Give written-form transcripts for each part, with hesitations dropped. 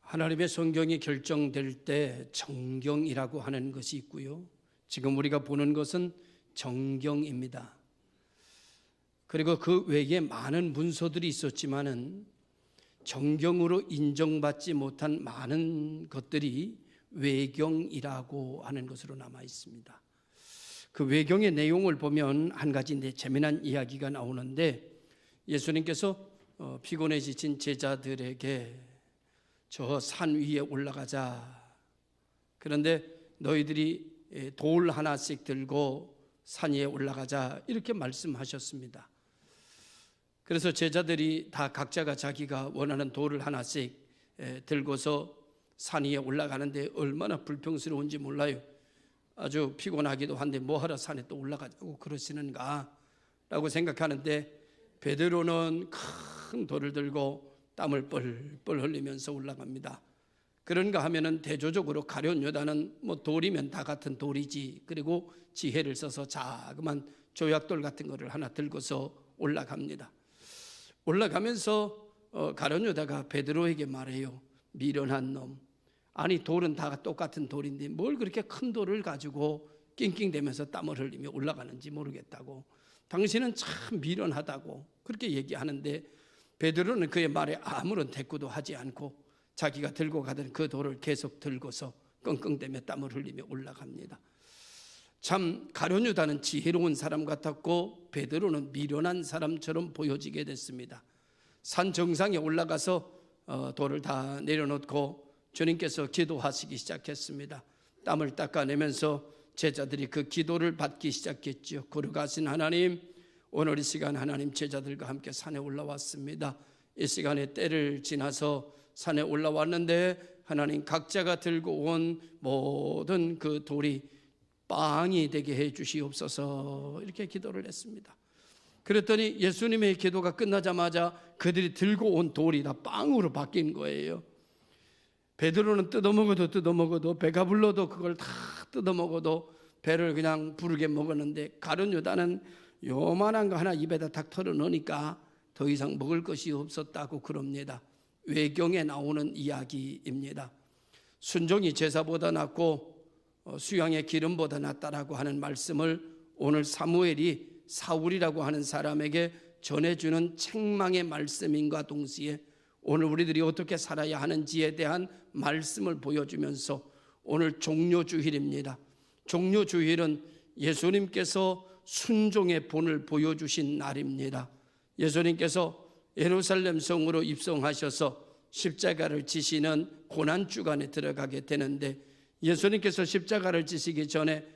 하나님의 성경이 결정될 때 정경이라고 하는 것이 있고요. 지금 우리가 보는 것은 정경입니다. 그리고 그 외에 많은 문서들이 있었지만은 정경으로 인정받지 못한 많은 것들이 외경이라고 하는 것으로 남아 있습니다. 그 외경의 내용을 보면 한 가지 재미난 이야기가 나오는데, 예수님께서 피곤해 지친 제자들에게 저 산 위에 올라가자. 그런데 너희들이 돌 하나씩 들고 산 위에 올라가자, 이렇게 말씀하셨습니다. 그래서 제자들이 다 각자가 자기가 원하는 돌을 하나씩 들고서 산 위에 올라가는데 얼마나 불평스러운지 몰라요. 아주 피곤하기도 한데 뭐하러 산에 또 올라가자고 그러시는가 라고 생각하는데, 베드로는 큰 돌을 들고 땀을 뻘뻘 흘리면서 올라갑니다. 그런가 하면은 대조적으로 가룟 요단은 뭐 돌이면 다 같은 돌이지, 그리고 지혜를 써서 자그만 조약돌 같은 거를 하나 들고서 올라갑니다. 올라가면서 가룟 요다가 베드로에게 말해요. 미련한 놈, 아니 돌은 다 똑같은 돌인데 뭘 그렇게 큰 돌을 가지고 낑낑대면서 땀을 흘리며 올라가는지 모르겠다고, 당신은 참 미련하다고 그렇게 얘기하는데, 베드로는 그의 말에 아무런 대꾸도 하지 않고 자기가 들고 가던 그 돌을 계속 들고서 끙끙대며 땀을 흘리며 올라갑니다. 참 가룟 유다는 지혜로운 사람 같았고 베드로는 미련한 사람처럼 보여지게 됐습니다. 산 정상에 올라가서 돌을 다 내려놓고 주님께서 기도하시기 시작했습니다. 땀을 닦아내면서 제자들이 그 기도를 받기 시작했죠. 거룩하신 하나님, 오늘 이 시간 하나님 제자들과 함께 산에 올라왔습니다. 이 시간에 때를 지나서 산에 올라왔는데 하나님 각자가 들고 온 모든 그 돌이 빵이 되게 해 주시옵소서, 이렇게 기도를 했습니다. 그랬더니 예수님의 기도가 끝나자마자 그들이 들고 온 돌이 다 빵으로 바뀐 거예요. 베드로는 뜯어먹어도 배가 불러도 그걸 다 뜯어먹어도 배를 그냥 부르게 먹었는데, 가룟 유다는 요만한 거 하나 입에다 탁 털어넣으니까 더 이상 먹을 것이 없었다고 그럽니다. 외경에 나오는 이야기입니다. 순종이 제사보다 낫고 수양의 기름보다 낫다라고 하는 말씀을 오늘 사무엘이 사울이라고 하는 사람에게 전해주는 책망의 말씀인과 동시에 오늘 우리들이 어떻게 살아야 하는지에 대한 말씀을 보여주면서, 오늘 종료주일입니다. 종료주일은 예수님께서 순종의 본을 보여주신 날입니다. 예수님께서 예루살렘 성으로 입성하셔서 십자가를 지시는 고난주간에 들어가게 되는데, 예수님께서 십자가를 지시기 전에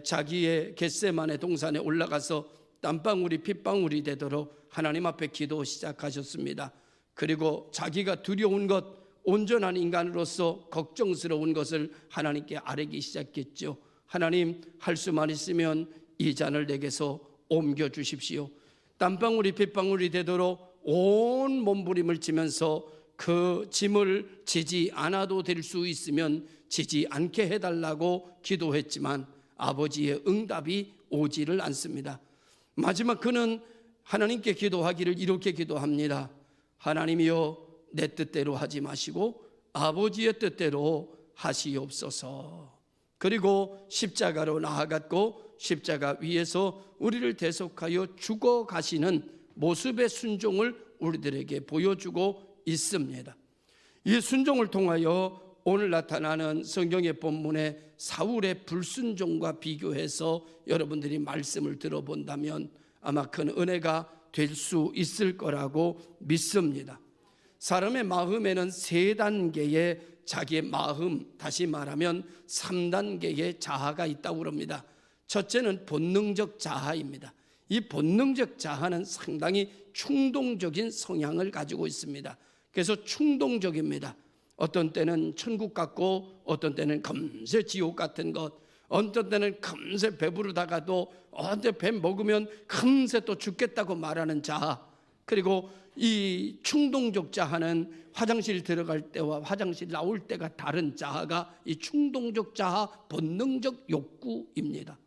자기의 겟세마네 동산에 올라가서 땀방울이 핏방울이 되도록 하나님 앞에 기도 시작하셨습니다. 그리고 자기가 두려운 것, 온전한 인간으로서 걱정스러운 것을 하나님께 아뢰기 시작했죠. 하나님, 할 수만 있으면 이 잔을 내게서 옮겨주십시오. 땀방울이 핏방울이 되도록 온 몸부림을 지면서 그 짐을 지지 않아도 될 수 있으면 지지 않게 해달라고 기도했지만 아버지의 응답이 오지를 않습니다. 마지막 그는 하나님께 기도하기를 이렇게 기도합니다. 하나님이여, 내 뜻대로 하지 마시고 아버지의 뜻대로 하시옵소서. 그리고 십자가로 나아갔고 십자가 위에서 우리를 대속하여 죽어가시는 모습의 순종을 우리들에게 보여주고 있습니다. 이 순종을 통하여 오늘 나타나는 성경의 본문의 사울의 불순종과 비교해서 여러분들이 말씀을 들어본다면 아마 큰 은혜가 될 수 있을 거라고 믿습니다. 사람의 마음에는 세 단계의 자기의 마음, 다시 말하면 3단계의 자아가 있다고 그럽니다. 첫째는 본능적 자아입니다. 이 본능적 자아는 상당히 충동적인 성향을 가지고 있습니다. 그래서 충동적입니다. 어떤 때는 천국 같고 어떤 때는 금세 지옥 같은 것, 어떤 때는 금세 배부르다가도 언제 배 먹으면 금세 또 죽겠다고 말하는 자아, 그리고 이 충동적 자아는 화장실 들어갈 때와 화장실 나올 때가 다른 자아가 이 충동적 자아, 본능적 욕구입니다.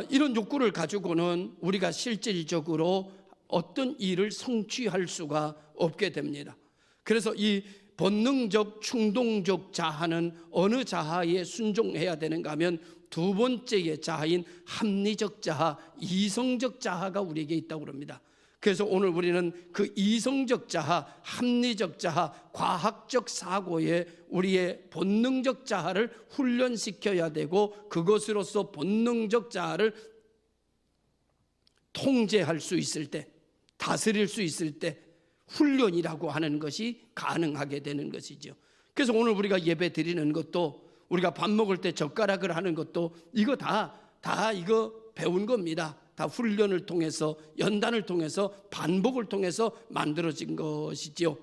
이런 욕구를 가지고는 우리가 실질적으로 어떤 일을 성취할 수가 없게 됩니다. 그래서 이 본능적, 충동적 자아는 어느 자아에 순종해야 되는가 하면 두 번째의 자아인 합리적 자아, 이성적 자아가 우리에게 있다고 합니다. 그래서 오늘 우리는 그 이성적 자아, 합리적 자아, 과학적 사고에 우리의 본능적 자아를 훈련시켜야 되고, 그것으로서 본능적 자아를 통제할 수 있을 때, 다스릴 수 있을 때 훈련이라고 하는 것이 가능하게 되는 것이죠. 그래서 오늘 우리가 예배 드리는 것도, 우리가 밥 먹을 때 젓가락을 하는 것도, 이거 다 이거 배운 겁니다. 다 훈련을 통해서, 연단을 통해서, 반복을 통해서 만들어진 것이지요.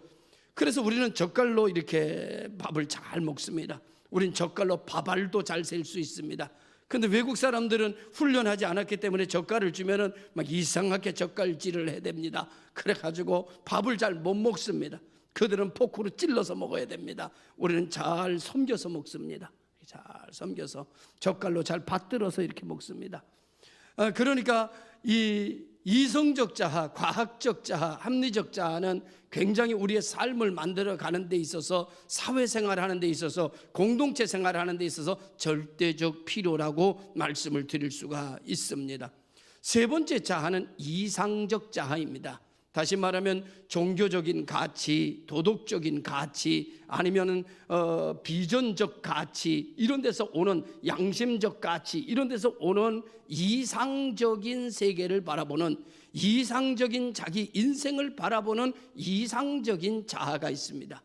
그래서 우리는 젓갈로 이렇게 밥을 잘 먹습니다. 우린 젓갈로 밥알도 잘 셀 수 있습니다. 근데 외국 사람들은 훈련하지 않았기 때문에 젓갈을 주면은 막 이상하게 젓갈질을 해야 됩니다. 그래가지고 밥을 잘 못 먹습니다. 그들은 포크로 찔러서 먹어야 됩니다. 우리는 잘 섬겨서 먹습니다. 잘 섬겨서 젓갈로 잘 받들어서 이렇게 먹습니다. 그러니까 이 이성적 자아, 과학적 자아, 합리적 자아는 굉장히 우리의 삶을 만들어가는 데 있어서, 사회생활하는 데 있어서, 공동체 생활하는 데 있어서 절대적 필요라고 말씀을 드릴 수가 있습니다. 세 번째 자아는 이상적 자아입니다. 다시 말하면 종교적인 가치, 도덕적인 가치, 아니면 비전적 가치, 이런 데서 오는 양심적 가치, 이런 데서 오는 이상적인 세계를 바라보는, 이상적인 자기 인생을 바라보는 이상적인 자아가 있습니다.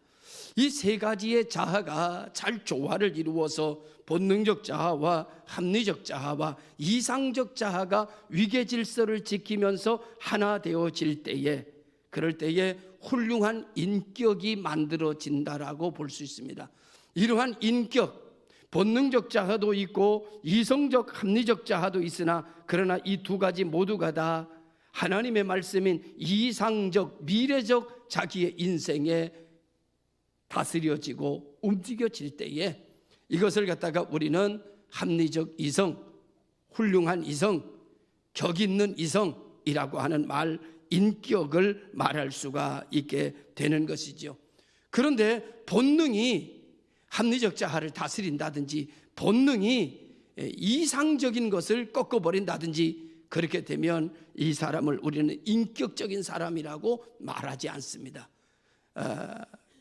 이 세 가지의 자아가 잘 조화를 이루어서 본능적 자아와 합리적 자아와 이상적 자아가 위계 질서를 지키면서 하나 되어질 때에, 그럴 때에 훌륭한 인격이 만들어진다라고 볼 수 있습니다. 이러한 인격, 본능적 자아도 있고 이성적 합리적 자아도 있으나, 그러나 이 두 가지 모두가 다 하나님의 말씀인 이상적, 미래적 자기의 인생에 다스려지고 움직여질 때에 이것을 갖다가 우리는 합리적 이성, 훌륭한 이성, 격 있는 이성이라고 하는 말, 인격을 말할 수가 있게 되는 것이죠. 그런데 본능이 합리적 자아를 다스린다든지, 본능이 이상적인 것을 꺾어버린다든지, 그렇게 되면 이 사람을 우리는 인격적인 사람이라고 말하지 않습니다.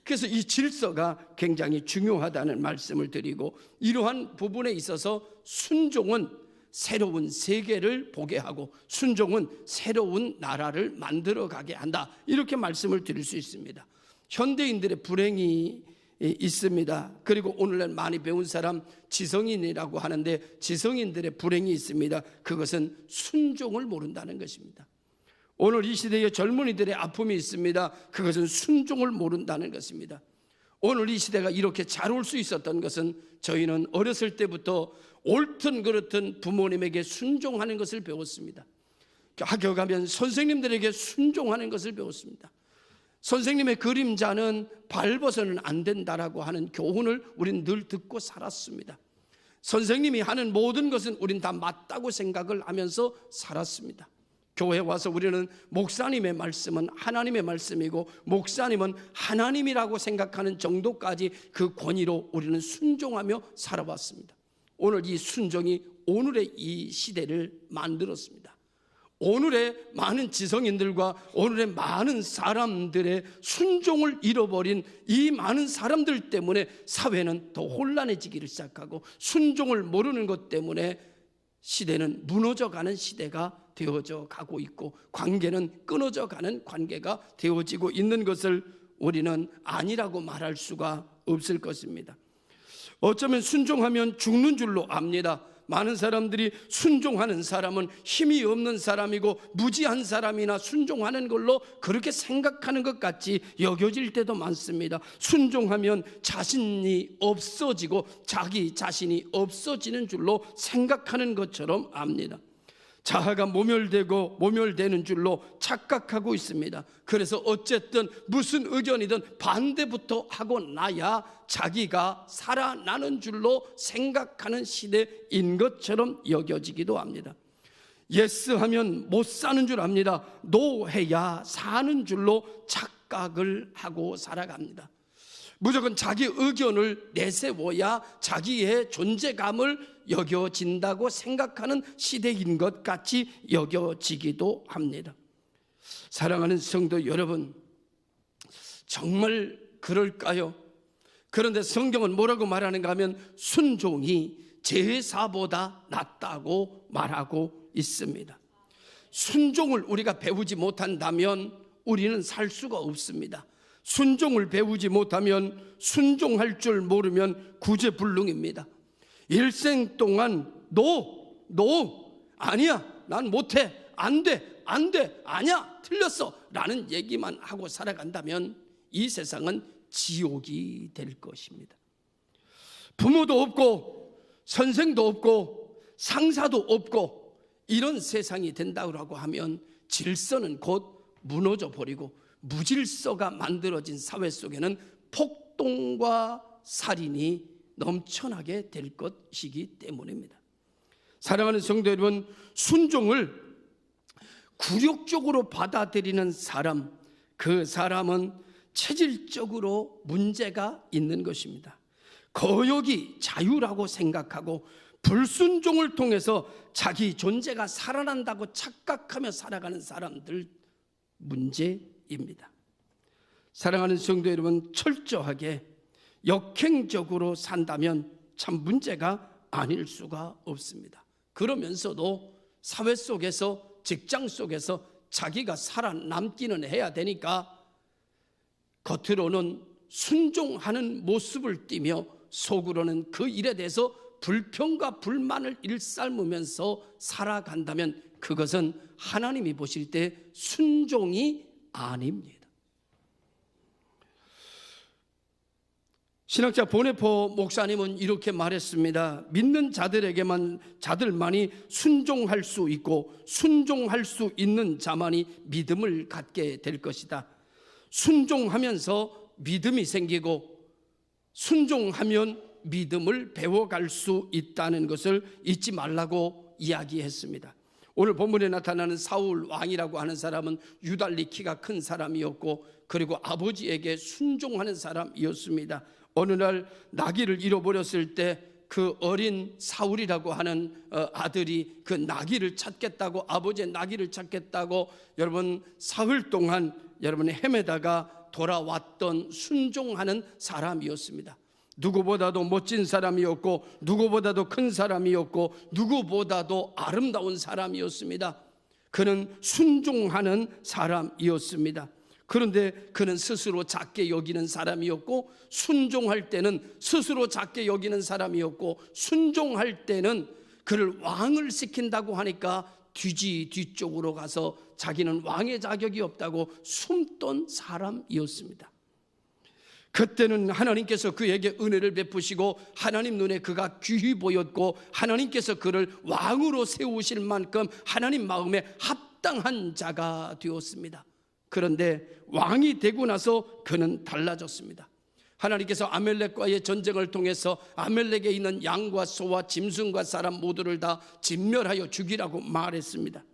그래서 이 질서가 굉장히 중요하다는 말씀을 드리고, 이러한 부분에 있어서 순종은 새로운 세계를 보게 하고, 순종은 새로운 나라를 만들어가게 한다, 이렇게 말씀을 드릴 수 있습니다. 현대인들의 불행이 있습니다. 그리고 오늘날 많이 배운 사람 지성인이라고 하는데, 지성인들의 불행이 있습니다. 그것은 순종을 모른다는 것입니다. 오늘 이 시대의 젊은이들의 아픔이 있습니다. 그것은 순종을 모른다는 것입니다. 오늘 이 시대가 이렇게 잘 올 수 있었던 것은, 저희는 어렸을 때부터 옳든 그렇든 부모님에게 순종하는 것을 배웠습니다. 학교 가면 선생님들에게 순종하는 것을 배웠습니다. 선생님의 그림자는 밟아서는 안 된다라고 하는 교훈을 우린 늘 듣고 살았습니다. 선생님이 하는 모든 것은 우린 다 맞다고 생각을 하면서 살았습니다. 교회에 와서 우리는 목사님의 말씀은 하나님의 말씀이고, 목사님은 하나님이라고 생각하는 정도까지 그 권위로 우리는 순종하며 살아왔습니다. 오늘 이 순종이 오늘의 이 시대를 만들었습니다. 오늘의 많은 지성인들과 오늘의 많은 사람들의 순종을 잃어버린 이 많은 사람들 때문에 사회는 더 혼란해지기를 시작하고, 순종을 모르는 것 때문에 시대는 무너져가는 시대가 되어져 가고 있고, 관계는 끊어져 가는 관계가 되어지고 있는 것을 우리는 아니라고 말할 수가 없을 것입니다. 어쩌면 순종하면 죽는 줄로 압니다. 많은 사람들이 순종하는 사람은 힘이 없는 사람이고 무지한 사람이나 순종하는 걸로 그렇게 생각하는 것 같이 여겨질 때도 많습니다. 순종하면 자신이 없어지고 자기 자신이 없어지는 줄로 생각하는 것처럼 압니다. 자아가 모멸되는 줄로 착각하고 있습니다. 그래서 어쨌든 무슨 의견이든 반대부터 하고 나야 자기가 살아나는 줄로 생각하는 시대인 것처럼 여겨지기도 합니다. 예스 하면 못 사는 줄 압니다. 노 해야 사는 줄로 착각을 하고 살아갑니다. 무조건 자기 의견을 내세워야 자기의 존재감을 여겨진다고 생각하는 시대인 것 같이 여겨지기도 합니다. 사랑하는 성도 여러분, 정말 그럴까요? 그런데 성경은 뭐라고 말하는가 하면 순종이 제사보다 낫다고 말하고 있습니다. 순종을 우리가 배우지 못한다면 우리는 살 수가 없습니다. 순종을 배우지 못하면, 순종할 줄 모르면 구제불능입니다. 일생 동안 아니야, 난 못해, 안 돼, 아니야, 틀렸어 라는 얘기만 하고 살아간다면 이 세상은 지옥이 될 것입니다. 부모도 없고 선생도 없고 상사도 없고 이런 세상이 된다고 하면 질서는 곧 무너져 버리고 무질서가 만들어진 사회 속에는 폭동과 살인이 넘쳐나게 될 것이기 때문입니다. 사랑하는 성도 여러분, 순종을 굴욕적으로 받아들이는 사람, 그 사람은 체질적으로 문제가 있는 것입니다. 거역이 자유라고 생각하고 불순종을 통해서 자기 존재가 살아난다고 착각하며 살아가는 사람들 문제입니다. 사랑하는 성도 여러분, 철저하게 역행적으로 산다면 참 문제가 아닐 수가 없습니다. 그러면서도 사회 속에서, 직장 속에서 자기가 살아남기는 해야 되니까 겉으로는 순종하는 모습을 띠며 속으로는 그 일에 대해서 불평과 불만을 일삼으면서 살아간다면 그것은 하나님이 보실 때 순종이 아닙니다. 신학자 보네포 목사님은 이렇게 말했습니다. 믿는 자들만이 순종할 수 있고 순종할 수 있는 자만이 믿음을 갖게 될 것이다. 순종하면서 믿음이 생기고 순종하면 믿음을 배워갈 수 있다는 것을 잊지 말라고 이야기했습니다. 오늘 본문에 나타나는 사울 왕이라고 하는 사람은 유달리 키가 큰 사람이었고 그리고 아버지에게 순종하는 사람이었습니다. 어느 날 나귀를 잃어버렸을 때 그 어린 사울이라고 하는 아들이 그 나귀를 찾겠다고, 아버지의 나귀를 찾겠다고 여러분 사흘 동안 여러분이 헤매다가 돌아왔던 순종하는 사람이었습니다. 누구보다도 멋진 사람이었고 누구보다도 큰 사람이었고 누구보다도 아름다운 사람이었습니다. 그는 순종하는 사람이었습니다. 그런데 그는 스스로 작게 여기는 사람이었고 순종할 때는 스스로 작게 여기는 사람이었고 순종할 때는 그를 왕을 시킨다고 하니까 뒤쪽으로 가서 자기는 왕의 자격이 없다고 숨던 사람이었습니다. 그때는 하나님께서 그에게 은혜를 베푸시고 하나님 눈에 그가 귀히 보였고 하나님께서 그를 왕으로 세우실 만큼 하나님 마음에 합당한 자가 되었습니다. 그런데 왕이 되고 나서 그는 달라졌습니다. 하나님께서 아멜렉과의 전쟁을 통해서 아멜렉에 있는 양과 소와 짐승과 사람 모두를 다 진멸하여 죽이라고 말했습니다.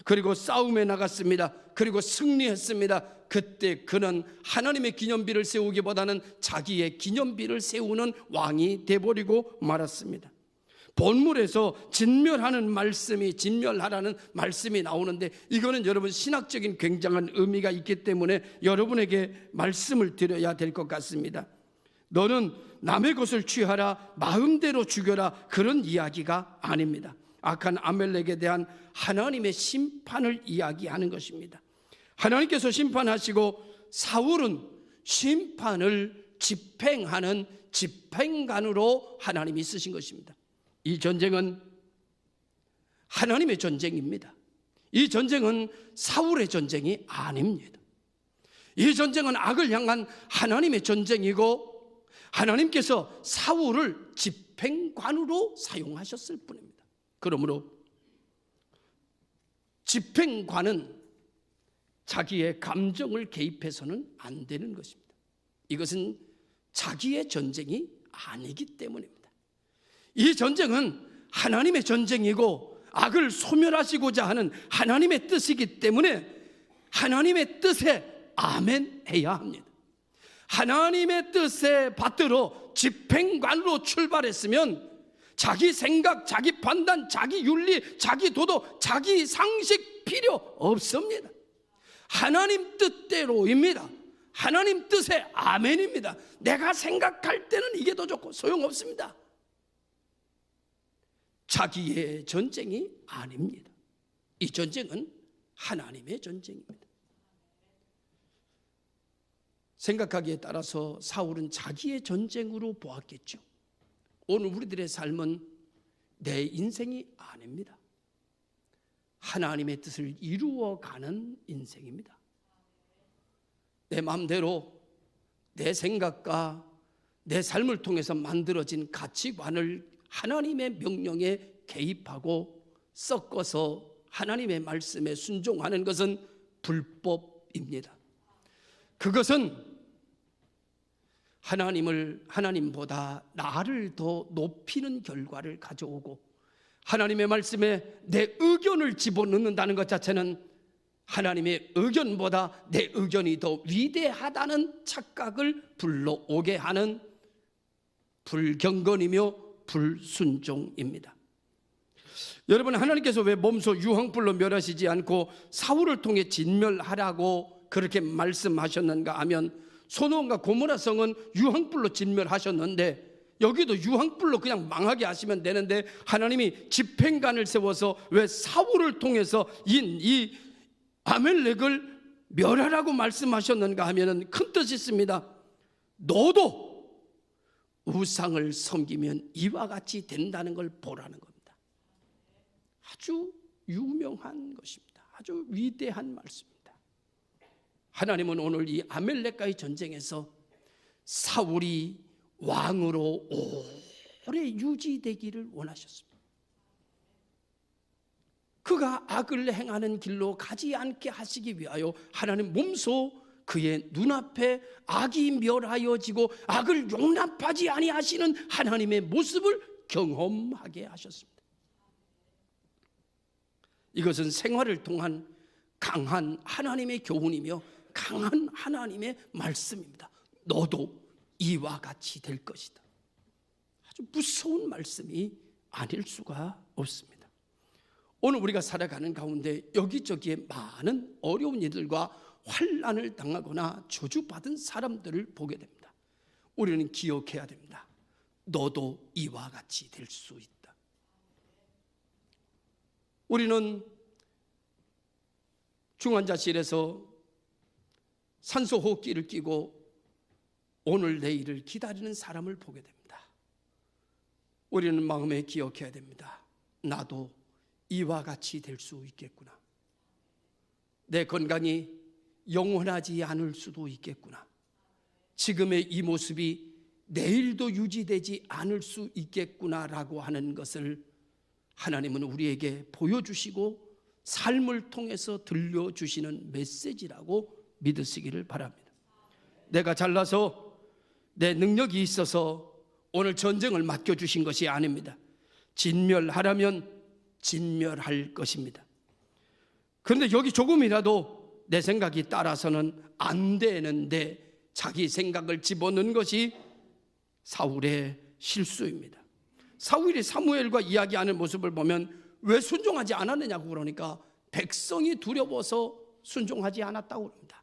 그리고 싸움에 나갔습니다. 그리고 승리했습니다. 그때 그는 하나님의 기념비를 세우기보다는 자기의 기념비를 세우는 왕이 돼버리고 말았습니다. 본문에서 진멸하라는 말씀이 나오는데 이거는 여러분 신학적인 굉장한 의미가 있기 때문에 여러분에게 말씀을 드려야 될 것 같습니다. 너는 남의 것을 취하라, 마음대로 죽여라, 그런 이야기가 아닙니다. 악한 아멜렉에 대한 하나님의 심판을 이야기하는 것입니다. 하나님께서 심판하시고 사울은 심판을 집행하는 집행관으로 하나님이 쓰신 것입니다. 이 전쟁은 하나님의 전쟁입니다. 이 전쟁은 사울의 전쟁이 아닙니다. 이 전쟁은 악을 향한 하나님의 전쟁이고 하나님께서 사울을 집행관으로 사용하셨을 뿐입니다. 그러므로 집행관은 자기의 감정을 개입해서는 안 되는 것입니다. 이것은 자기의 전쟁이 아니기 때문입니다. 이 전쟁은 하나님의 전쟁이고 악을 소멸하시고자 하는 하나님의 뜻이기 때문에 하나님의 뜻에 아멘 해야 합니다. 하나님의 뜻에 받들어 집행관으로 출발했으면 자기 생각, 자기 판단, 자기 윤리, 자기 도덕, 자기 상식 필요 없습니다. 하나님 뜻대로입니다. 하나님 뜻에 아멘입니다. 내가 생각할 때는 이게 더 좋고 소용없습니다. 자기의 전쟁이 아닙니다. 이 전쟁은 하나님의 전쟁입니다. 생각하기에 따라서 사울은 자기의 전쟁으로 보았겠죠. 오늘 우리들의 삶은 내 인생이 아닙니다. 하나님의 뜻을 이루어가는 인생입니다. 내 마음대로 내 생각과 내 삶을 통해서 만들어진 가치관을 하나님의 명령에 개입하고 섞어서 하나님의 말씀에 순종하는 것은 불법입니다. 그것은 하나님보다 나를 더 높이는 결과를 가져오고 하나님의 말씀에 내 의견을 집어넣는다는 것 자체는 하나님의 의견보다 내 의견이 더 위대하다는 착각을 불러오게 하는 불경건이며 불순종입니다. 여러분, 하나님께서 왜 몸소 유황불로 멸하시지 않고 사울을 통해 진멸하라고 그렇게 말씀하셨는가 하면, 소돔과 고모라 성은 유황불로 진멸하셨는데 여기도 유황불로 그냥 망하게 하시면 되는데 하나님이 집행관을 세워서 왜 사울을 통해서 이 아멜렉을 멸하라고 말씀하셨는가 하면 큰 뜻이 있습니다. 너도 우상을 섬기면 이와 같이 된다는 걸 보라는 겁니다. 아주 유명한 것입니다. 아주 위대한 말씀입니다. 하나님은 오늘 이 아멜렉과의 전쟁에서 사울이 왕으로 오래 유지되기를 원하셨습니다. 그가 악을 행하는 길로 가지 않게 하시기 위하여 하나님 몸소 그의 눈앞에 악이 멸하여지고 악을 용납하지 아니하시는 하나님의 모습을 경험하게 하셨습니다. 이것은 생활을 통한 강한 하나님의 교훈이며 강한 하나님의 말씀입니다. 너도 이와 같이 될 것이다. 아주 무서운 말씀이 아닐 수가 없습니다. 오늘 우리가 살아가는 가운데 여기저기에 많은 어려운 일들과 환난을 당하거나 저주받은 사람들을 보게 됩니다. 우리는 기억해야 됩니다. 너도 이와 같이 될 수 있다. 우리는 중환자실에서 산소호흡기를 끼고 오늘 내일을 기다리는 사람을 보게 됩니다. 우리는 마음에 기억해야 됩니다. 나도 이와 같이 될 수 있겠구나. 내 건강이 영원하지 않을 수도 있겠구나. 지금의 이 모습이 내일도 유지되지 않을 수 있겠구나라고 하는 것을 하나님은 우리에게 보여주시고 삶을 통해서 들려주시는 메시지라고 믿으시기를 바랍니다. 내가 잘나서 내 능력이 있어서 오늘 전쟁을 맡겨주신 것이 아닙니다. 진멸하라면 진멸할 것입니다. 그런데 여기 조금이라도 내 생각이 따라서는 안 되는데 자기 생각을 집어넣은 것이 사울의 실수입니다. 사울이 사무엘과 이야기하는 모습을 보면 왜 순종하지 않았느냐고 그러니까 백성이 두려워서 순종하지 않았다고 합니다.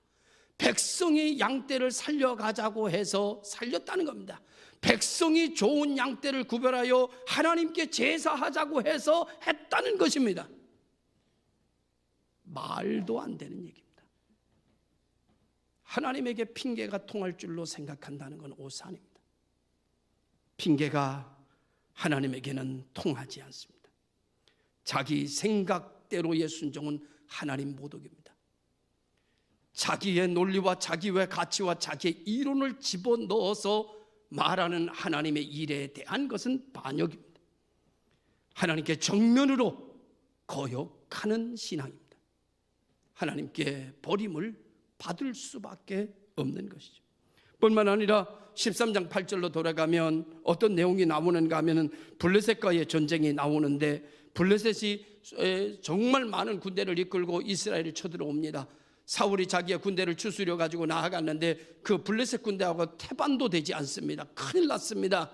백성이 양떼를 살려가자고 해서 살렸다는 겁니다. 백성이 좋은 양떼를 구별하여 하나님께 제사하자고 해서 했다는 것입니다. 말도 안 되는 얘기입니다. 하나님에게 핑계가 통할 줄로 생각한다는 건 오산입니다. 핑계가 하나님에게는 통하지 않습니다. 자기 생각대로의 순종은 하나님 모독입니다. 자기의 논리와 자기의 가치와 자기의 이론을 집어넣어서 말하는 하나님의 일에 대한 것은 반역입니다. 하나님께 정면으로 거역하는 신앙입니다. 하나님께 버림을 받을 수밖에 없는 것이죠. 뿐만 아니라 13장 8절로 돌아가면 어떤 내용이 나오는가 하면 블레셋과의 전쟁이 나오는데 블레셋이 정말 많은 군대를 이끌고 이스라엘을 쳐들어옵니다. 사울이 자기의 군대를 추스려 가지고 나아갔는데 그 블레셋 군대하고 태반도 되지 않습니다. 큰일 났습니다.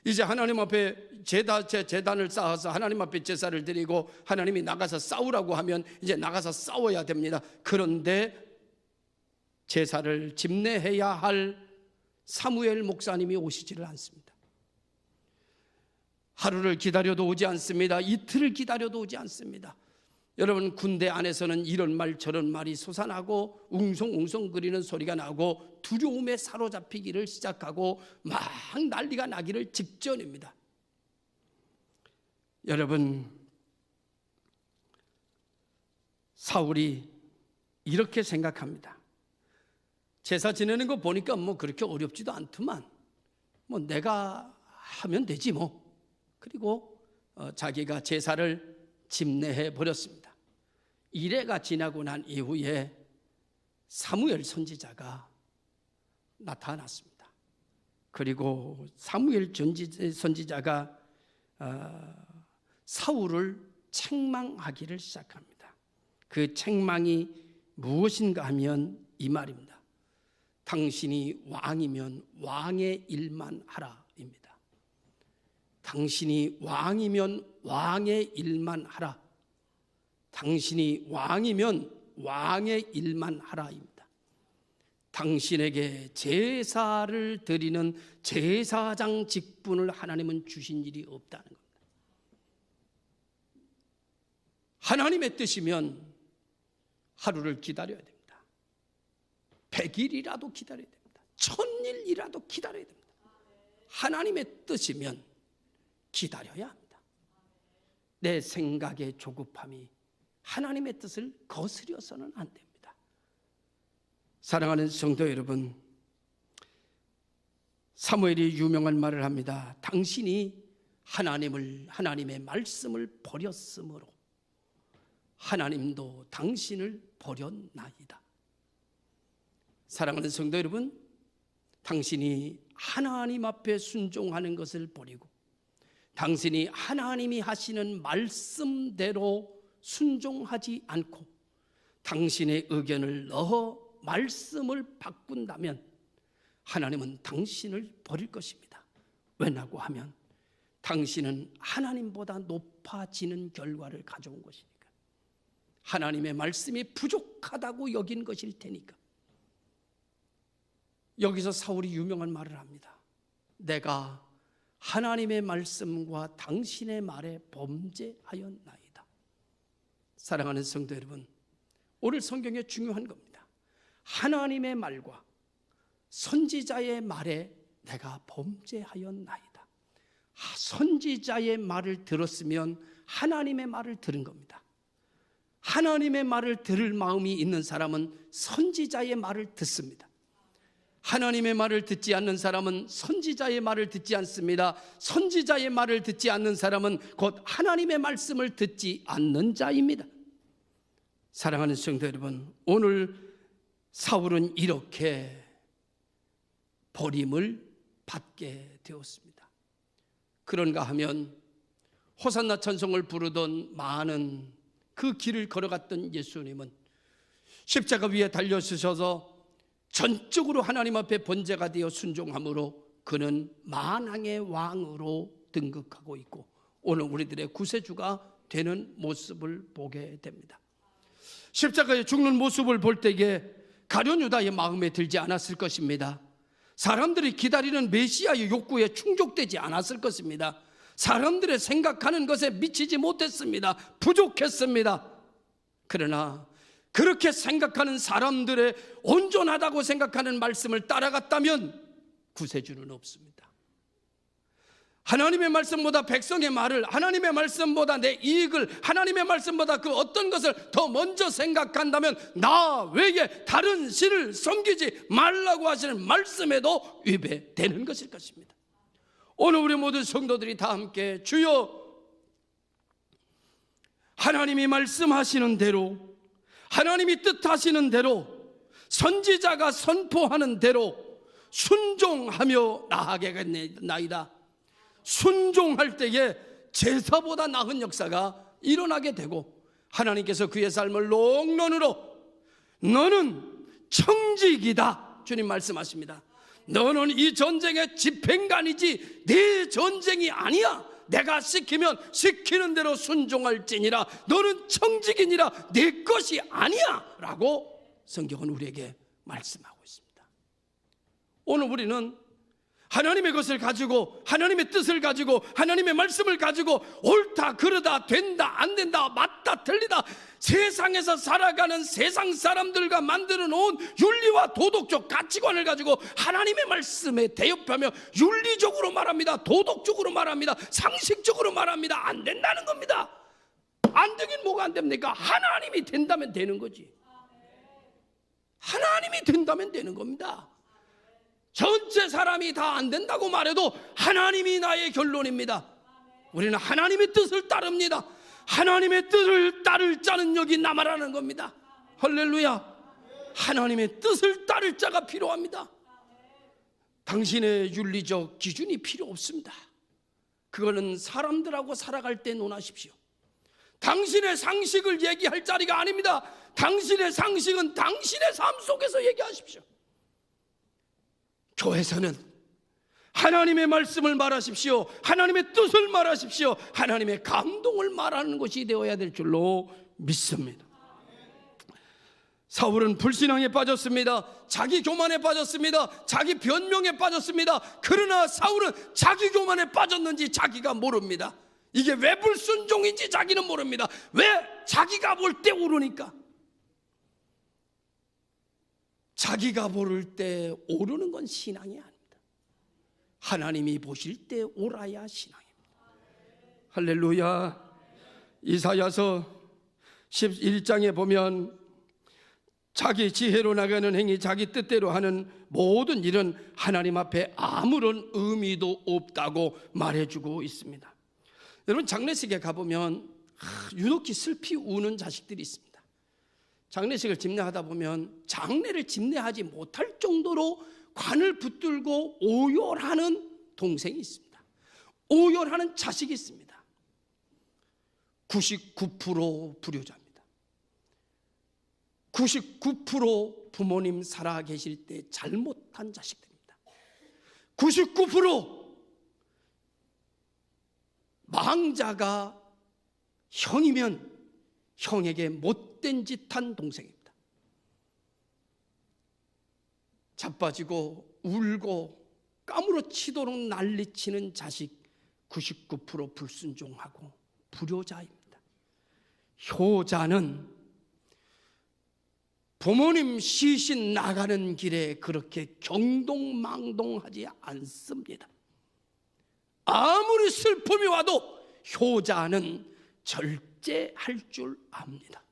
이제 하나님 앞에 제단을 쌓아서 하나님 앞에 제사를 드리고 하나님이 나가서 싸우라고 하면 이제 나가서 싸워야 됩니다. 그런데 제사를 집례해야 할 사무엘 목사님이 오시지를 않습니다. 하루를 기다려도 오지 않습니다. 이틀을 기다려도 오지 않습니다. 여러분, 군대 안에서는 이런 말 저런 말이 솟아나고 웅성웅성거리는 소리가 나고 두려움에 사로잡히기를 시작하고 막 난리가 나기를 직전입니다. 여러분, 사울이 이렇게 생각합니다. 제사 지내는 거 보니까 뭐 그렇게 어렵지도 않더만 뭐 내가 하면 되지 뭐. 그리고 자기가 제사를 집례해 버렸습니다. 이래가 지나고 난 이후에 사무엘 선지자가 나타났습니다. 그리고 사무엘 선지자가 사울을 책망하기를 시작합니다. 그 책망이 무엇인가 하면 이 말입니다. 당신이 왕이면 왕의 일만 하라입니다. 당신이 왕이면 왕의 일만 하라. 당신이 왕이면 왕의 일만 하라입니다. 당신에게 제사를 드리는 제사장 직분을 하나님은 주신 일이 없다는 겁니다. 하나님의 뜻이면 하루를 기다려야 됩니다. 100일이라도 기다려야 됩니다. 1000일이라도 기다려야 됩니다. 하나님의 뜻이면 기다려야 합니다. 내 생각의 조급함이 하나님의 뜻을 거스려서는 안 됩니다. 사랑하는 성도 여러분, 사무엘이 유명한 말을 합니다. 당신이 하나님의 말씀을 버렸으므로 하나님도 당신을 버렸나이다. 사랑하는 성도 여러분, 당신이 하나님 앞에 순종하는 것을 버리고 당신이 하나님이 하시는 말씀대로 순종하지 않고 당신의 의견을 넣어 말씀을 바꾼다면 하나님은 당신을 버릴 것입니다. 왜냐고 하면 당신은 하나님보다 높아지는 결과를 가져온 것이니까. 하나님의 말씀이 부족하다고 여긴 것일 테니까. 여기서 사울이 유명한 말을 합니다. 내가 하나님의 말씀과 당신의 말에 범죄하였나이다. 사랑하는 성도 여러분, 오늘 성경에 중요한 겁니다. 하나님의 말과 선지자의 말에 내가 범죄하였나이다. 선지자의 말을 들었으면 하나님의 말을 들은 겁니다. 하나님의 말을 들을 마음이 있는 사람은 선지자의 말을 듣습니다. 하나님의 말을 듣지 않는 사람은 선지자의 말을 듣지 않습니다. 선지자의 말을 듣지 않는 사람은 곧 하나님의 말씀을 듣지 않는 자입니다. 사랑하는 성도 여러분, 오늘 사울은 이렇게 버림을 받게 되었습니다. 그런가 하면 호산나 찬송을 부르던 많은 그 길을 걸어갔던 예수님은 십자가 위에 달려서셔서 전적으로 하나님 앞에 번제가 되어 순종함으로 그는 만왕의 왕으로 등극하고 있고 오늘 우리들의 구세주가 되는 모습을 보게 됩니다. 십자가에 죽는 모습을 볼 때에 가룟 유다의 마음에 들지 않았을 것입니다. 사람들이 기다리는 메시아의 욕구에 충족되지 않았을 것입니다. 사람들의 생각하는 것에 미치지 못했습니다. 부족했습니다. 그러나 그렇게 생각하는 사람들의 온전하다고 생각하는 말씀을 따라갔다면 구세주는 없습니다. 하나님의 말씀보다 백성의 말을, 하나님의 말씀보다 내 이익을, 하나님의 말씀보다 그 어떤 것을 더 먼저 생각한다면 나 외에 다른 신을 섬기지 말라고 하시는 말씀에도 위배되는 것일 것입니다. 오늘 우리 모든 성도들이 다 함께 주여, 하나님이 말씀하시는 대로, 하나님이 뜻하시는 대로, 선지자가 선포하는 대로 순종하며 나아가겠나이다. 순종할 때에 제사보다 나은 역사가 일어나게 되고 하나님께서 그의 삶을 롱런으로 너는 청직이다. 주님 말씀하십니다. 너는 이 전쟁의 집행관이지 네 전쟁이 아니야. 내가 시키면 시키는 대로 순종할지니라. 너는 청직이니라. 내 것이 아니야 라고 성경은 우리에게 말씀하고 있습니다. 오늘 우리는 하나님의 것을 가지고, 하나님의 뜻을 가지고, 하나님의 말씀을 가지고 옳다 그르다, 된다 안 된다, 맞다 틀리다, 세상에서 살아가는 세상 사람들과 만들어 놓은 윤리와 도덕적 가치관을 가지고 하나님의 말씀에 대입하며 윤리적으로 말합니다. 도덕적으로 말합니다. 상식적으로 말합니다. 안 된다는 겁니다. 안 되긴 뭐가 안 됩니까? 하나님이 된다면 되는 거지. 하나님이 된다면 되는 겁니다. 전체 사람이 다 안 된다고 말해도 하나님이 나의 결론입니다. 우리는 하나님의 뜻을 따릅니다. 하나님의 뜻을 따를 자는 여기 남아라는 겁니다. 할렐루야. 하나님의 뜻을 따를 자가 필요합니다. 당신의 윤리적 기준이 필요 없습니다. 그거는 사람들하고 살아갈 때 논하십시오. 당신의 상식을 얘기할 자리가 아닙니다. 당신의 상식은 당신의 삶 속에서 얘기하십시오. 교회에서는 하나님의 말씀을 말하십시오. 하나님의 뜻을 말하십시오. 하나님의 감동을 말하는 것이 되어야 될 줄로 믿습니다. 사울은 불신앙에 빠졌습니다. 자기 교만에 빠졌습니다. 자기 변명에 빠졌습니다. 그러나 사울은 자기 교만에 빠졌는지 자기가 모릅니다. 이게 왜 불순종인지 자기는 모릅니다. 왜? 자기가 볼 때 오르니까. 자기가 모를 때 오르는 건 신앙이 아닙니다. 하나님이 보실 때 오라야 신앙입니다. 할렐루야. 이사야서 11장에 보면 자기 지혜로 나가는 행위, 자기 뜻대로 하는 모든 일은 하나님 앞에 아무런 의미도 없다고 말해주고 있습니다. 여러분, 장례식에 가보면 유독히 슬피 우는 자식들이 있습니다. 장례식을 집례하다 보면 장례를 집례하지 못할 정도로 관을 붙들고 오열하는 동생이 있습니다. 오열하는 자식이 있습니다. 99% 불효자입니다. 99% 부모님 살아 계실 때 잘못한 자식들입니다. 99% 망자가 형이면 형에게 못된 짓 한 동생입니다. 자빠지고 울고 까무러치도록 난리치는 자식 99% 불순종하고 불효자입니다. 효자는 부모님 시신 나가는 길에 그렇게 경동망동하지 않습니다. 아무리 슬픔이 와도 효자는 절제할 줄 압니다.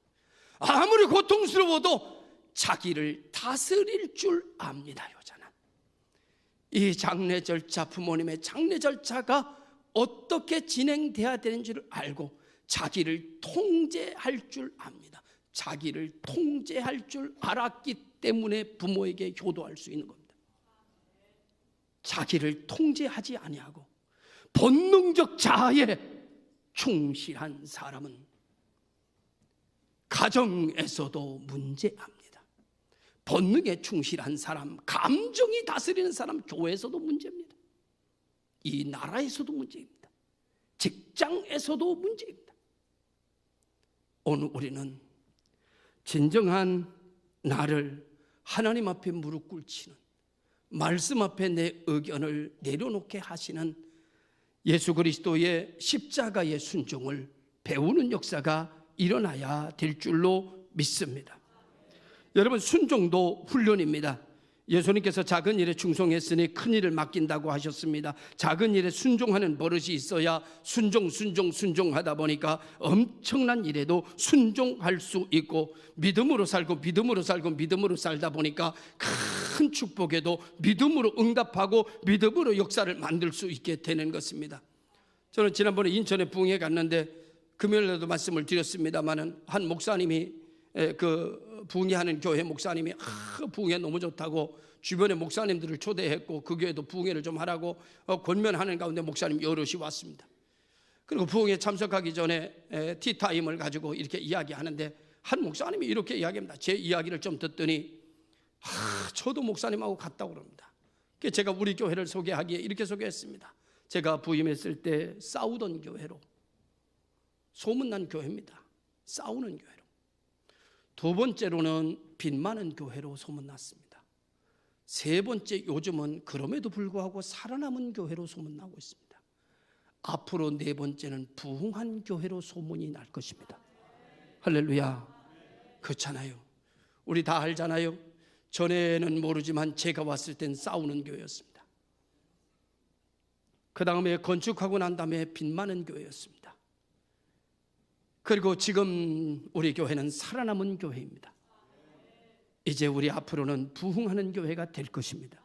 아무리 고통스러워도 자기를 다스릴 줄 압니다. 효자는. 이 장례 절차, 부모님의 장례 절차가 어떻게 진행돼야 되는지를 알고 자기를 통제할 줄 압니다. 자기를 통제할 줄 알았기 때문에 부모에게 효도할 수 있는 겁니다. 자기를 통제하지 아니하고 본능적 자아에 충실한 사람은 가정에서도 문제합니다. 본능에 충실한 사람, 감정이 다스리는 사람, 교회에서도 문제입니다. 이 나라에서도 문제입니다. 직장에서도 문제입니다. 오늘 우리는 진정한 나를 하나님 앞에 무릎 꿇치는, 말씀 앞에 내 의견을 내려놓게 하시는 예수 그리스도의 십자가의 순종을 배우는 역사가 일어나야 될 줄로 믿습니다. 여러분, 순종도 훈련입니다. 예수님께서 작은 일에 충성했으니 큰 일을 맡긴다고 하셨습니다. 작은 일에 순종하는 버릇이 있어야 순종하다 보니까 엄청난 일에도 순종할 수 있고, 믿음으로 살다 보니까 큰 축복에도 믿음으로 응답하고 믿음으로 역사를 만들 수 있게 되는 것입니다. 저는 지난번에 인천에 부흥회 갔는데 금요일에도 말씀을 드렸습니다마는 한 목사님이 그 부흥회하는 교회 목사님이 부흥회 너무 좋다고 주변의 목사님들을 초대했고 그 교회도 부흥회를 좀 하라고 권면하는 가운데 목사님 여럿이 왔습니다. 그리고 부흥회 참석하기 전에 티타임을 가지고 이렇게 이야기하는데 한 목사님이 이렇게 이야기합니다. 제 이야기를 좀 듣더니 저도 목사님하고 같다고 그럽니다. 그래서 제가 우리 교회를 소개하기에 이렇게 소개했습니다. 제가 부임했을 때 싸우던 교회로, 소문난 교회입니다. 싸우는 교회로. 두 번째로는 빚 많은 교회로 소문났습니다. 세 번째, 요즘은 그럼에도 불구하고 살아남은 교회로 소문나고 있습니다. 앞으로 네 번째는 부흥한 교회로 소문이 날 것입니다. 할렐루야. 그렇잖아요. 우리 다 알잖아요. 전에는 모르지만 제가 왔을 땐 싸우는 교회였습니다. 그 다음에 건축하고 난 다음에 빚 많은 교회였습니다. 그리고 지금 우리 교회는 살아남은 교회입니다. 이제 우리 앞으로는 부흥하는 교회가 될 것입니다.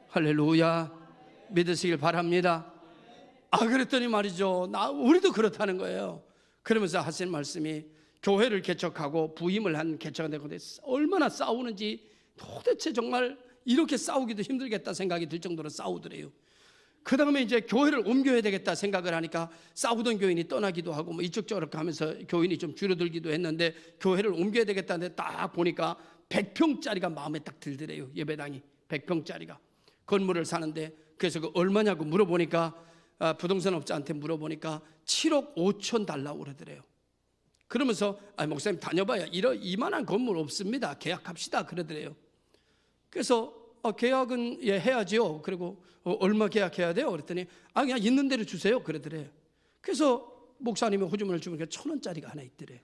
할렐루야. 믿으시길 바랍니다. 그랬더니 말이죠, 우리도 그렇다는 거예요. 그러면서 하신 말씀이 교회를 개척하고 부임을 한 개척이 되는데 얼마나 싸우는지, 도대체 정말 이렇게 싸우기도 힘들겠다 생각이 들 정도로 싸우더래요. 그 다음에 이제 교회를 옮겨야 되겠다 생각을 하니까 싸우던 교인이 떠나기도 하고 뭐 이쪽저쪽 하면서 교인이 좀 줄어들기도 했는데 교회를 옮겨야 되겠다는데 딱 보니까 100평짜리가 마음에 딱 들더래요. 예배당이 100평짜리가 건물을 사는데, 그래서 그 얼마냐고 물어보니까 부동산 업자한테 물어보니까 7억 5천 달라고 그러더래요. 그러면서 목사님 다녀봐야 이만한 건물 없습니다. 계약합시다 그러더래요. 그래서 계약은 해야지요. 그리고 얼마 계약해야 돼요? 그랬더니 그냥 있는 대로 주세요 그러더래요. 그래서 목사님이 호주머니를 주면 1,000원짜리가 하나 있더래요.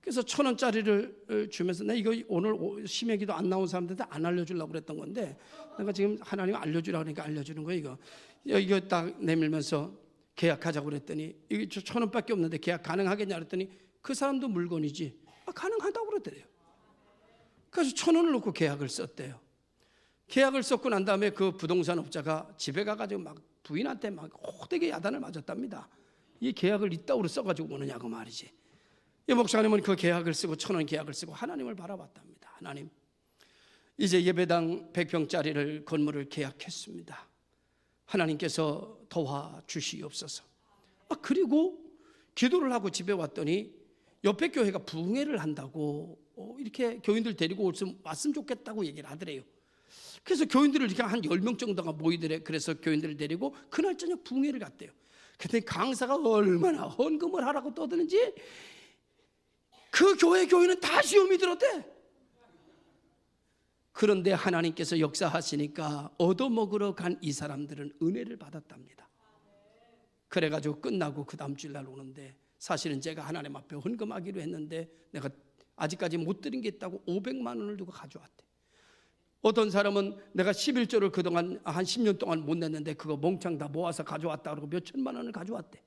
그래서 1,000원짜리를 주면서 내가 이거 오늘 심야기도 안 나온 사람들한테 안 알려주려고 그랬던 건데, 내가 지금 하나님 알려주라고 그러니까 알려주는 거예요. 이거 딱 내밀면서 계약하자고 그랬더니 이게 1,000원밖에 없는데 계약 가능하겠냐 그랬더니 그 사람도 물건이지 가능하다고 그러더래요. 그래서 1,000원을 놓고 계약을 썼대요. 계약을 썼고 난 다음에 그 부동산 업자가 집에 가가지고 막 부인한테 막 호되게 야단을 맞았답니다. 이 계약을 이따위로 써가지고 오느냐고 말이지. 이 목사님은 그 계약을 쓰고 1,000원 계약을 쓰고 하나님을 바라봤답니다. 하나님, 이제 예배당 100평짜리를 건물을 계약했습니다. 하나님께서 도와주시옵소서. 그리고 기도를 하고 집에 왔더니 옆에 교회가 부흥회를 한다고 이렇게 교인들 데리고 왔으면 좋겠다고 얘기를 하더래요. 그래서 교인들을 이렇게 한 10명 정도가 모이더래. 그래서 교인들을 데리고 그날 저녁 부흥회를 갔대요. 그랬더니 강사가 얼마나 헌금을 하라고 떠드는지 그 교회 교인은 다 시험이 들었대. 그런데 하나님께서 역사하시니까 얻어먹으러 간 이 사람들은 은혜를 받았답니다. 그래가지고 끝나고 그 다음 주일날 오는데, 사실은 제가 하나님 앞에 헌금하기로 했는데 내가 아직까지 못 드린 게 있다고 500만 원을 두고 가져왔대. 어떤 사람은 내가 11조를 그동안 한 10년 동안 못 냈는데 그거 몽창 다 모아서 가져왔다 그러고 몇 천만 원을 가져왔대.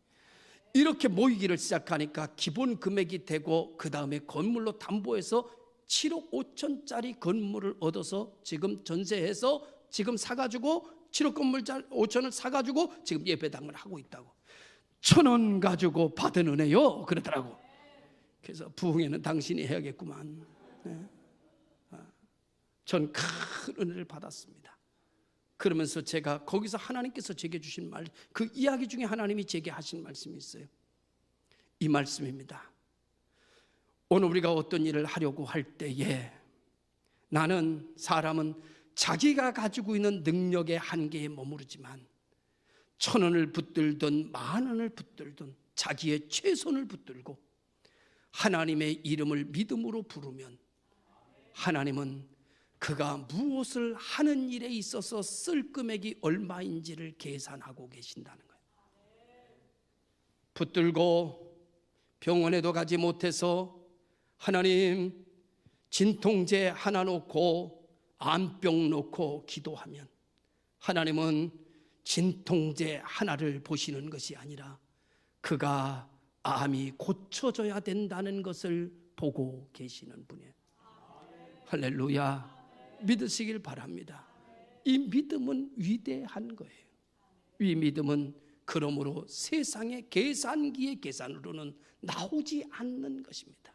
이렇게 모이기를 시작하니까 기본 금액이 되고 그 다음에 건물로 담보해서 7억 5천짜리 건물을 얻어서 지금 전세해서 지금 사가지고 7억 건물 5천을 사가지고 지금 예배당을 하고 있다고. 1,000원 가지고 받은 은혜요 그러더라고. 그래서 부흥회는 당신이 해야겠구만. 전 큰 은혜를 받았습니다. 그러면서 제가 거기서 하나님께서 제게 주신 말, 그 이야기 중에 하나님이 제게 하신 말씀이 있어요. 이 말씀입니다. 오늘 우리가 어떤 일을 하려고 할 때에 사람은 자기가 가지고 있는 능력의 한계에 머무르지만 1,000원을 붙들든 10,000원을 붙들든 자기의 최선을 붙들고 하나님의 이름을 믿음으로 부르면 하나님은 그가 무엇을 하는 일에 있어서 쓸 금액이 얼마인지를 계산하고 계신다는 거예요. 붙들고 병원에도 가지 못해서 하나님 진통제 하나 놓고 암병 놓고 기도하면 하나님은 진통제 하나를 보시는 것이 아니라 그가 암이 고쳐져야 된다는 것을 보고 계시는 분이에요. 할렐루야. 믿으시길 바랍니다. 이 믿음은 위대한 거예요. 이 믿음은 그러므로 세상의 계산기의 계산으로는 나오지 않는 것입니다.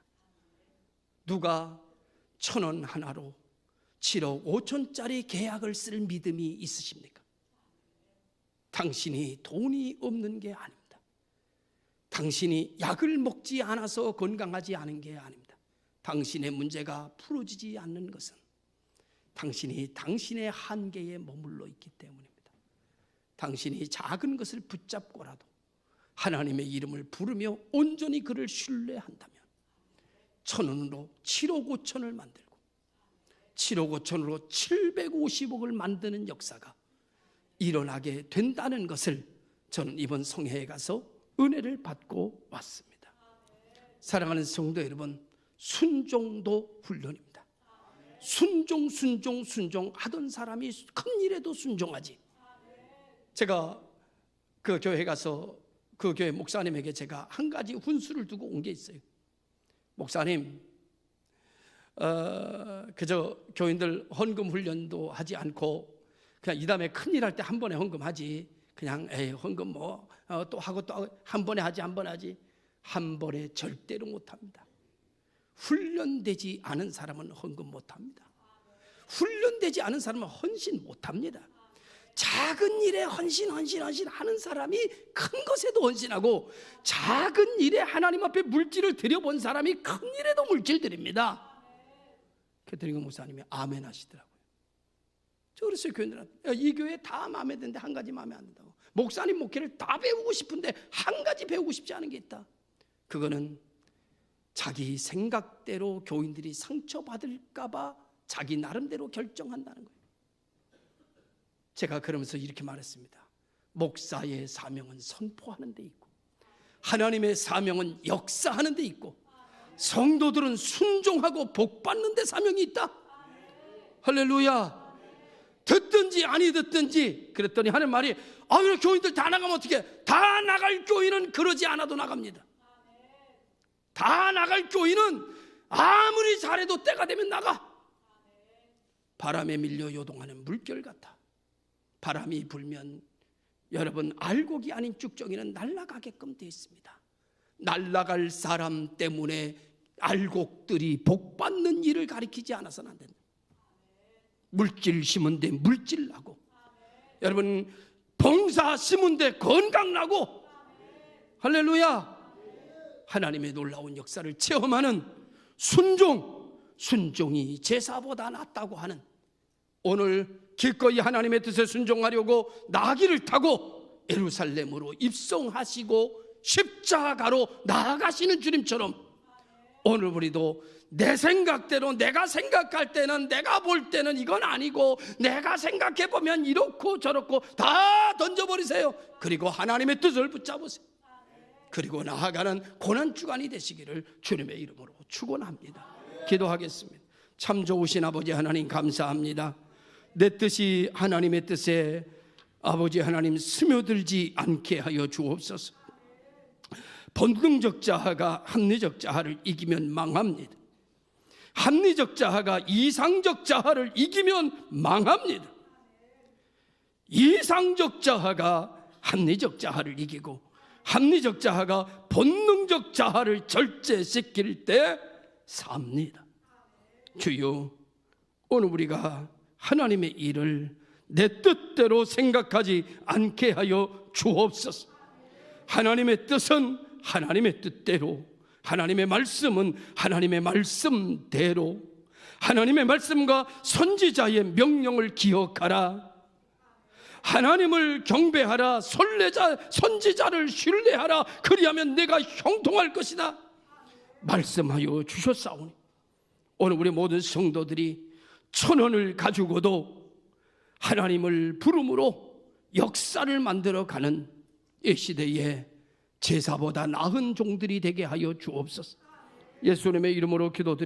누가 1,000원 하나로 7억 5천짜리 계약을 쓸 믿음이 있으십니까? 당신이 돈이 없는 게 아닙니다. 당신이 약을 먹지 않아서 건강하지 않은 게 아닙니다. 당신의 문제가 풀어지지 않는 것은 당신이 당신의 한계에 머물러 있기 때문입니다. 당신이 작은 것을 붙잡고라도 하나님의 이름을 부르며 온전히 그를 신뢰한다면 1,000원으로 7억 5천을 만들고 7억 5천으로 750억을 만드는 역사가 일어나게 된다는 것을 저는 이번 성회에 가서 은혜를 받고 왔습니다. 사랑하는 성도 여러분, 순종도 훈련입니다. 순종 하던 사람이 큰 일에도 순종하지. 제가 그 교회 가서 그 교회 목사님에게 제가 한 가지 훈수를 두고 온 게 있어요. 목사님, 그저 교인들 헌금 훈련도 하지 않고 그냥 이 다음에 큰일 할 때 한 번에 헌금하지, 그냥 헌금 또 하고 또 한 번에 하지, 한 번에 하지. 한 번에 절대로 못합니다. 훈련되지 않은 사람은 헌금 못합니다. 훈련되지 않은 사람은 헌신 못합니다. 작은 일에 헌신 하는 사람이 큰 것에도 헌신하고, 작은 일에 하나님 앞에 물질을 드려본 사람이 큰 일에도 물질 드립니다. 캐터링 목사님이 아멘 하시더라고요. 저 그랬어요, 교인들한테. 이 교회 다 마음에 드는데 한 가지 마음에 안 든다고. 목사님 목회를 다 배우고 싶은데 한 가지 배우고 싶지 않은 게 있다. 그거는 자기 생각대로 교인들이 상처받을까 봐 자기 나름대로 결정한다는 거예요. 제가 그러면서 이렇게 말했습니다. 목사의 사명은 선포하는 데 있고, 하나님의 사명은 역사하는 데 있고, 성도들은 순종하고 복받는 데 사명이 있다. 할렐루야. 듣든지 아니 듣든지. 그랬더니 하는 말이, 왜 교인들 다 나가면 어떻게? 다 나갈 교인은 그러지 않아도 나갑니다. 다 나갈 교인은 아무리 잘해도 때가 되면 나가. 바람에 밀려 요동하는 물결 같아. 바람이 불면 여러분 알곡이 아닌 쭉정이는 날아가게끔 되어 있습니다. 날아갈 사람 때문에 알곡들이 복받는 일을 가리키지 않아서는 안 된다. 물질 심은 데 물질 나고, 여러분 봉사 심은 데 건강 나고, 할렐루야. 하나님의 놀라운 역사를 체험하는 순종이 제사보다 낫다고 하는, 오늘 기꺼이 하나님의 뜻에 순종하려고 나귀를 타고 예루살렘으로 입성하시고 십자가로 나아가시는 주님처럼, 오늘 우리도 내 생각대로, 내가 생각할 때는, 내가 볼 때는 이건 아니고, 내가 생각해보면 이렇고 저렇고 다 던져버리세요. 그리고 하나님의 뜻을 붙잡으세요. 그리고 나아가는 고난주간이 되시기를 주님의 이름으로 축원합니다. 기도하겠습니다. 참 좋으신 아버지 하나님, 감사합니다. 내 뜻이 하나님의 뜻에 아버지 하나님 스며들지 않게 하여 주옵소서. 본능적 자아가 합리적 자아를 이기면 망합니다. 합리적 자아가 이상적 자아를 이기면 망합니다. 이상적 자아가 합리적 자아를 이기고, 합리적 자아가 본능적 자아를 절제시킬 때 삽니다. 주여, 오늘 우리가 하나님의 일을 내 뜻대로 생각하지 않게 하여 주옵소서. 하나님의 뜻은 하나님의 뜻대로, 하나님의 말씀은 하나님의 말씀대로, 하나님의 말씀과 선지자의 명령을 기억하라. 하나님을 경배하라. 선지자를 신뢰하라. 그리하면 내가 형통할 것이다. 말씀하여 주셨사오니, 오늘 우리 모든 성도들이 1,000원을 가지고도 하나님을 부름으로 역사를 만들어가는 이 시대에 제사보다 나은 종들이 되게 하여 주옵소서. 예수님의 이름으로 기도드립니다.